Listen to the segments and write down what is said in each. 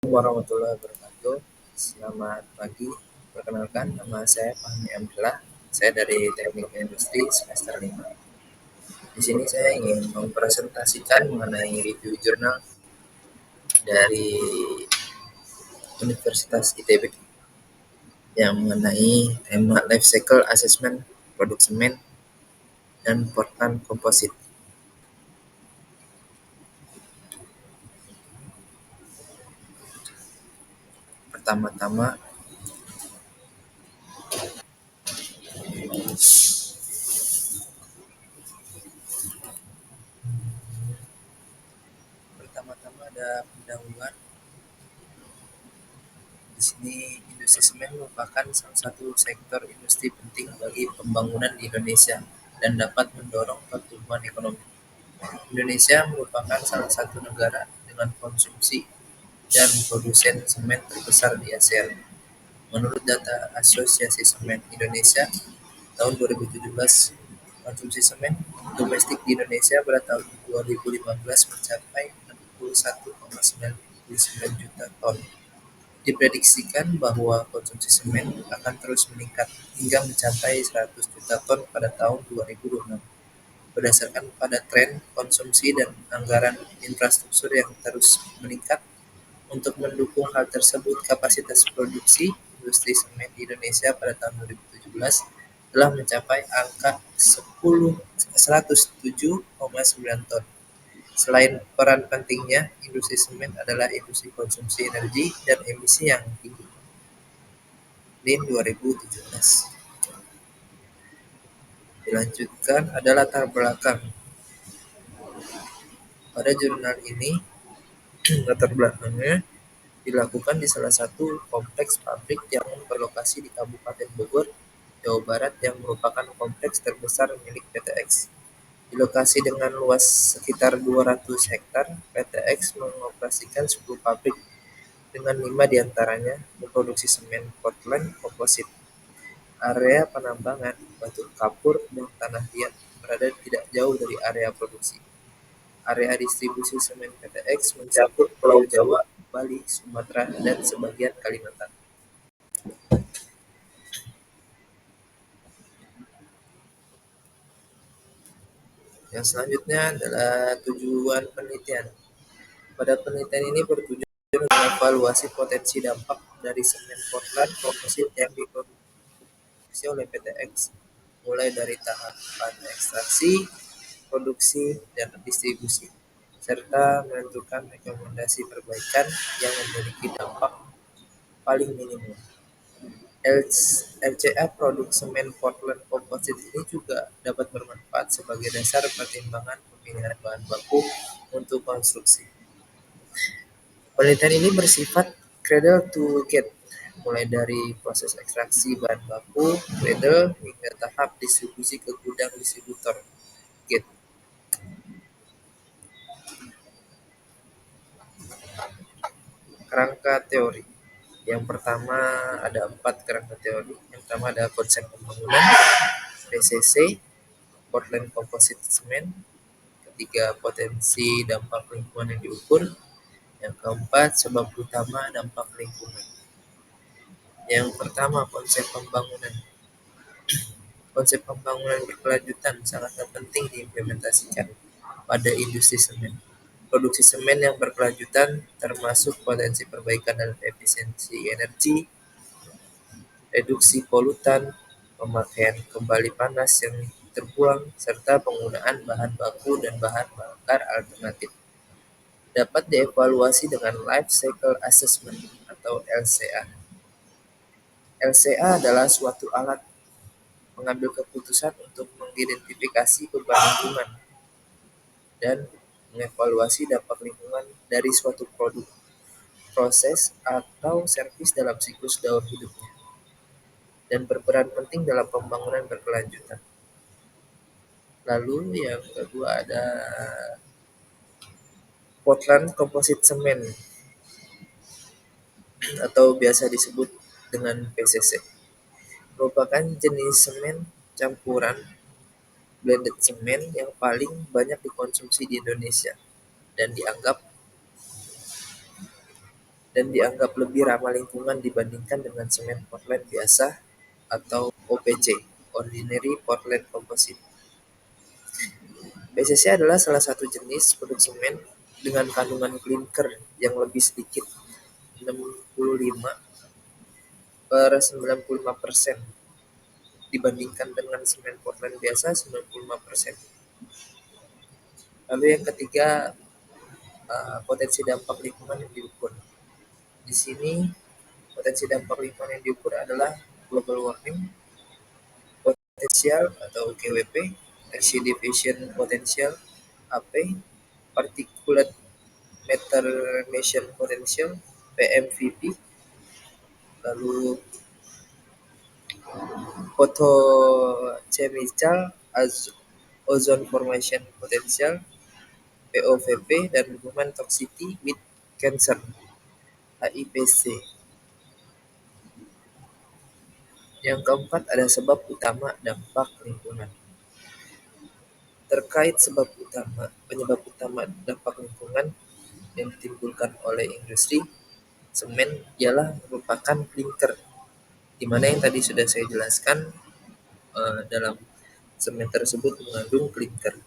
Warahmatullahi wabarakatuh. Selamat pagi. Perkenalkan, nama saya Fahmi Abdullah. Saya dari Teknik Industri semester 5. Di sini saya ingin mempresentasikan mengenai review jurnal dari Universitas ITB yang mengenai tema Life Cycle Assessment produk semen dan Portland Composite. Pertama-tama, ada pendahuluan. Di sini industri semen merupakan salah satu sektor industri penting bagi pembangunan di Indonesia dan dapat mendorong pertumbuhan ekonomi. Indonesia merupakan salah satu negara dengan konsumsi dan produsen semen terbesar di ASEAN. Menurut data Asosiasi Semen Indonesia tahun 2017, konsumsi semen domestik di Indonesia pada tahun 2015 mencapai 61,99 juta ton. Diprediksikan bahwa konsumsi semen akan terus meningkat hingga mencapai 100 juta ton pada tahun 2026. Berdasarkan pada tren konsumsi dan anggaran infrastruktur yang terus meningkat untuk mendukung hal tersebut, kapasitas produksi industri semen di Indonesia pada tahun 2017 telah mencapai angka 107,9 ton. Selain peran pentingnya, industri semen adalah industri konsumsi energi dan emisi yang tinggi di 2017. Dilanjutkan ada latar belakang. Pada jurnal ini, latar belakangnya dilakukan di salah satu kompleks pabrik yang berlokasi di Kabupaten Bogor, Jawa Barat yang merupakan kompleks terbesar milik PT X. Di lokasi dengan luas sekitar 200 hektar, PT X mengoperasikan 10 pabrik dengan 5 diantaranya memproduksi semen Portland Composite. Area penambangan batu kapur dan tanah liat berada tidak jauh dari area produksi. Area distribusi semen PT X mencakup Pulau Jawa, Bali, Sumatera, dan sebagian Kalimantan. Yang selanjutnya adalah tujuan penelitian. Pada penelitian ini bertujuan untuk mengevaluasi potensi dampak dari semen Portland Composite yang diproduksi oleh PT X, mulai dari tahapan ekstraksi, produksi, dan distribusi, serta menentukan rekomendasi perbaikan yang memiliki dampak paling minimum. LCA produk semen Portland Composite ini juga dapat bermanfaat sebagai dasar pertimbangan pemilihan bahan baku untuk konstruksi. Penelitian ini bersifat cradle to gate, mulai dari proses ekstraksi bahan baku, cradle, hingga tahap distribusi ke gudang distributor, gate. Kerangka teori. Yang pertama ada 4 kerangka teori. Yang pertama ada konsep pembangunan, PCC, Portland Composite Cement. Ketiga, potensi dampak lingkungan yang diukur. Yang keempat, sebab utama dampak lingkungan. Yang pertama, konsep pembangunan. Konsep pembangunan berkelanjutan sangatlah penting diimplementasikan pada industri semen. Produksi semen yang berkelanjutan termasuk potensi perbaikan dalam efisiensi energi, reduksi polutan, pemakaian kembali panas yang terbuang, serta penggunaan bahan baku dan bahan bakar alternatif. Dapat dievaluasi dengan Life Cycle Assessment atau LCA. LCA adalah suatu alat mengambil keputusan untuk mengidentifikasi beban lingkungan dan mengevaluasi dampak lingkungan dari suatu produk, proses, atau servis dalam siklus daur hidupnya, dan berperan penting dalam pembangunan berkelanjutan. Lalu yang kedua ada Portland Composite Cement atau biasa disebut dengan PCC. Merupakan jenis semen campuran blended semen yang paling banyak dikonsumsi di Indonesia dan dan dianggap lebih ramah lingkungan dibandingkan dengan semen Portland biasa atau OPC (Ordinary Portland Composite). PCC adalah salah satu jenis produk semen dengan kandungan klinker yang lebih sedikit, 65% dibandingkan dengan semen Portland biasa 95%. Lalu yang ketiga, potensi dampak lingkungan yang diukur. Di sini potensi dampak lingkungan yang diukur adalah global warming potensial atau GWP, oxidation potential AP, particulate matter emission potential PMVP, lalu photochemical ozone formation potential POVP, dan human toxicity with cancer HIPC. Yang keempat ada sebab utama dampak lingkungan. Terkait penyebab utama dampak lingkungan yang ditimbulkan oleh industri semen ialah merupakan klinker, di mana yang tadi sudah saya jelaskan, dalam semen tersebut mengandung klinker.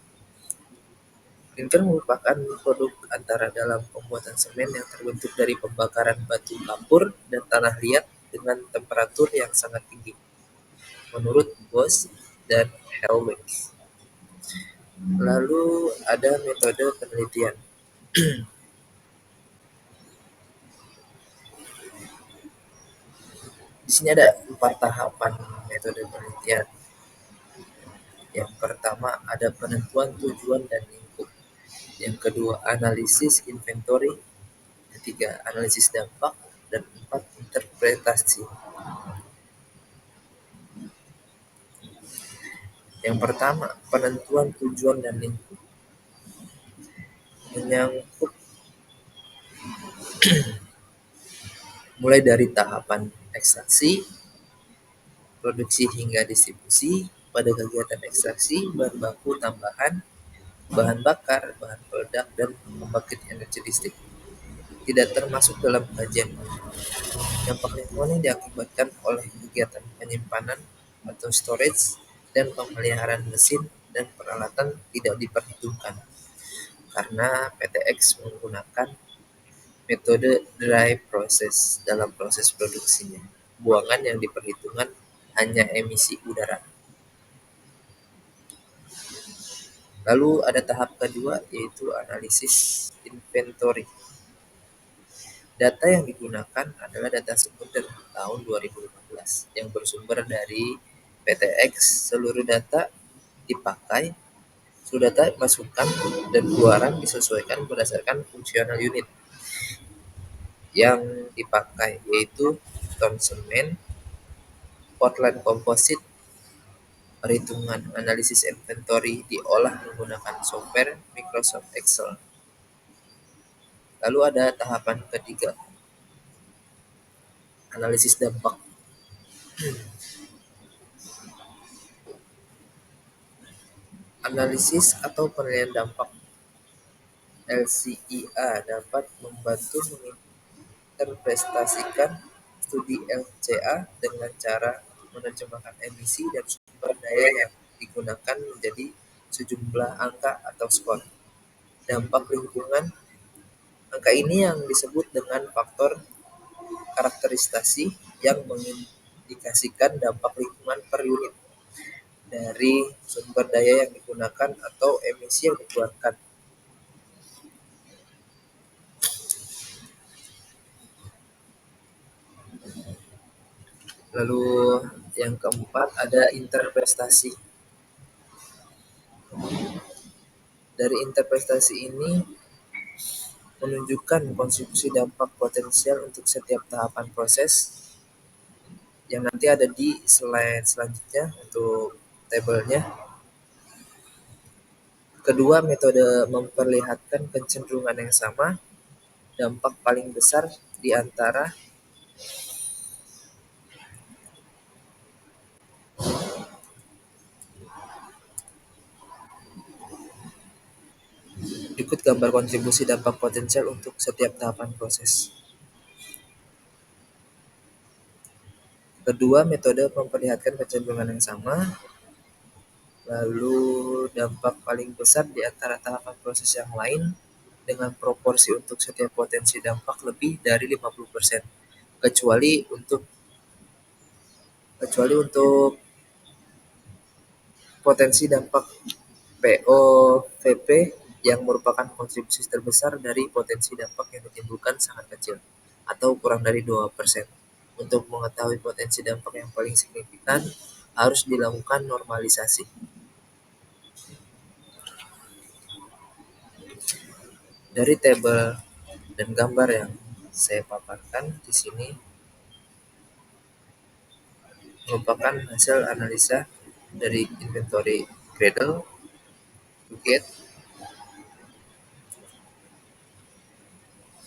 Klinker merupakan produk antara dalam pembuatan semen yang terbentuk dari pembakaran batu kapur dan tanah liat dengan temperatur yang sangat tinggi, menurut Bos dan Helwig. Lalu ada metode penelitian. Di sini ada 4 tahapan metode penelitian. Yang pertama ada penentuan tujuan dan lingkup. Yang kedua analisis inventory. Ketiga analisis dampak. Dan 4 interpretasi. Yang pertama penentuan tujuan dan lingkup. Menyangkut mulai dari tahapan ekstraksi, produksi hingga distribusi. Pada kegiatan ekstraksi, bahan baku tambahan, bahan bakar, bahan peledak, dan pembangkit energi listrik tidak termasuk dalam kajian. Dampak lingkungan yang diakibatkan oleh kegiatan penyimpanan atau storage dan pemeliharaan mesin dan peralatan tidak diperhitungkan karena PTX menggunakan metode dry process dalam proses produksinya. Buangan yang diperhitungkan hanya emisi udara. Lalu ada tahap kedua, yaitu analisis inventory. Data yang digunakan adalah data sekunder tahun 2015 yang bersumber dari PTX. Seluruh data masukan dan keluaran disesuaikan berdasarkan fungsional unit yang dipakai, yaitu ton semen, Portland Composite. Perhitungan analisis inventory diolah menggunakan software Microsoft Excel. Lalu ada tahapan ketiga, analisis dampak. Analisis atau penilaian dampak LCIA dapat membantu menginterpretasikan studi LCA dengan cara menerjemahkan emisi dan sumber daya yang digunakan menjadi sejumlah angka atau skor. Dampak lingkungan, angka ini yang disebut dengan faktor karakterisasi yang mengindikasikan dampak lingkungan per unit dari sumber daya yang digunakan atau emisi yang dikeluarkan. Lalu yang keempat ada interpretasi. Dari interpretasi ini menunjukkan konstruksi dampak potensial untuk setiap tahapan proses yang nanti ada di slide selanjutnya untuk tabelnya. Kedua metode memperlihatkan kecenderungan yang sama. Dampak paling besar di antara ikut gambar kontribusi dampak potensial untuk setiap tahapan proses. Kedua metode memperlihatkan kecenderungan yang sama. Lalu dampak paling besar di antara tahapan proses yang lain dengan proporsi untuk setiap potensi dampak lebih dari 50%, kecuali untuk kecuali untuk potensi dampak POVP yang merupakan kontribusi terbesar dari potensi dampak yang ditimbulkan sangat kecil atau kurang dari 2%. Untuk mengetahui potensi dampak yang paling signifikan, harus dilakukan normalisasi. Dari tabel dan gambar yang saya paparkan di sini merupakan hasil analisa dari inventory Gradle, Bukit,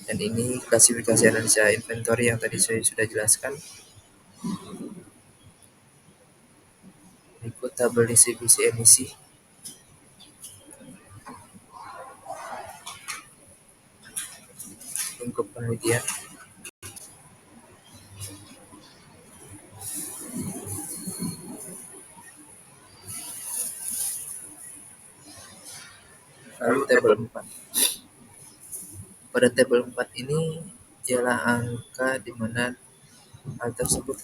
dan ini klasifikasi analisa inventory yang tadi saya sudah jelaskan. Berikut tabel distribusi emisi. Lingkup penelitian. Lalu tabel 4. Pada tabel 4 ini ialah angka di mana hal tersebut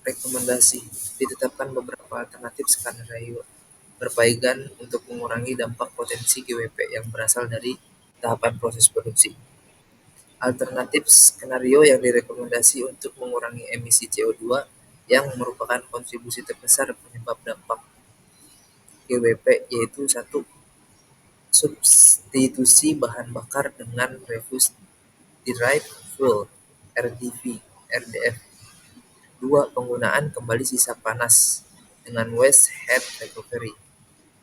rekomendasi. Ditetapkan beberapa alternatif skenario perbaikan untuk mengurangi dampak potensi GWP yang berasal dari tahapan proses produksi. Alternatif skenario yang direkomendasi untuk mengurangi emisi CO2 yang merupakan kontribusi terbesar penyebab dampak GWP yaitu satu, substitusi bahan bakar dengan refuse derived fuel (RDF). 2. Penggunaan kembali sisa panas dengan waste heat recovery.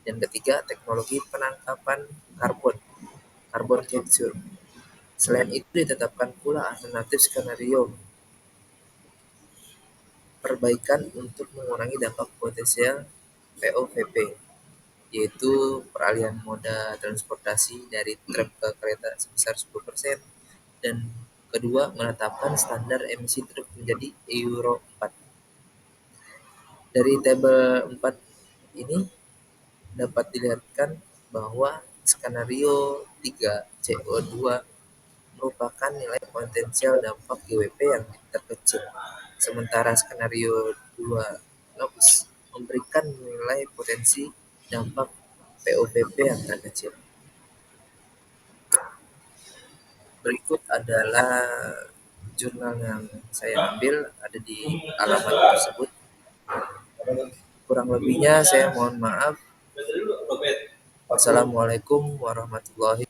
Dan ketiga, teknologi penangkapan karbon (carbon capture). Selain itu ditetapkan pula alternatif skenario perbaikan untuk mengurangi dampak potensial POVP, yaitu peralihan moda transportasi dari truk ke kereta sebesar 10%, dan kedua, menetapkan standar emisi truk menjadi Euro 4. Dari tabel 4 ini dapat dilihatkan bahwa skenario 3 CO2 merupakan nilai potensial dampak GWP yang terkecil, sementara skenario 2 NOx memberikan nilai potensi dampak POVP yang terkecil. Berikut adalah jurnal yang saya ambil, ada di alamat tersebut. Kurang lebihnya saya mohon maaf. Wassalamualaikum warahmatullahi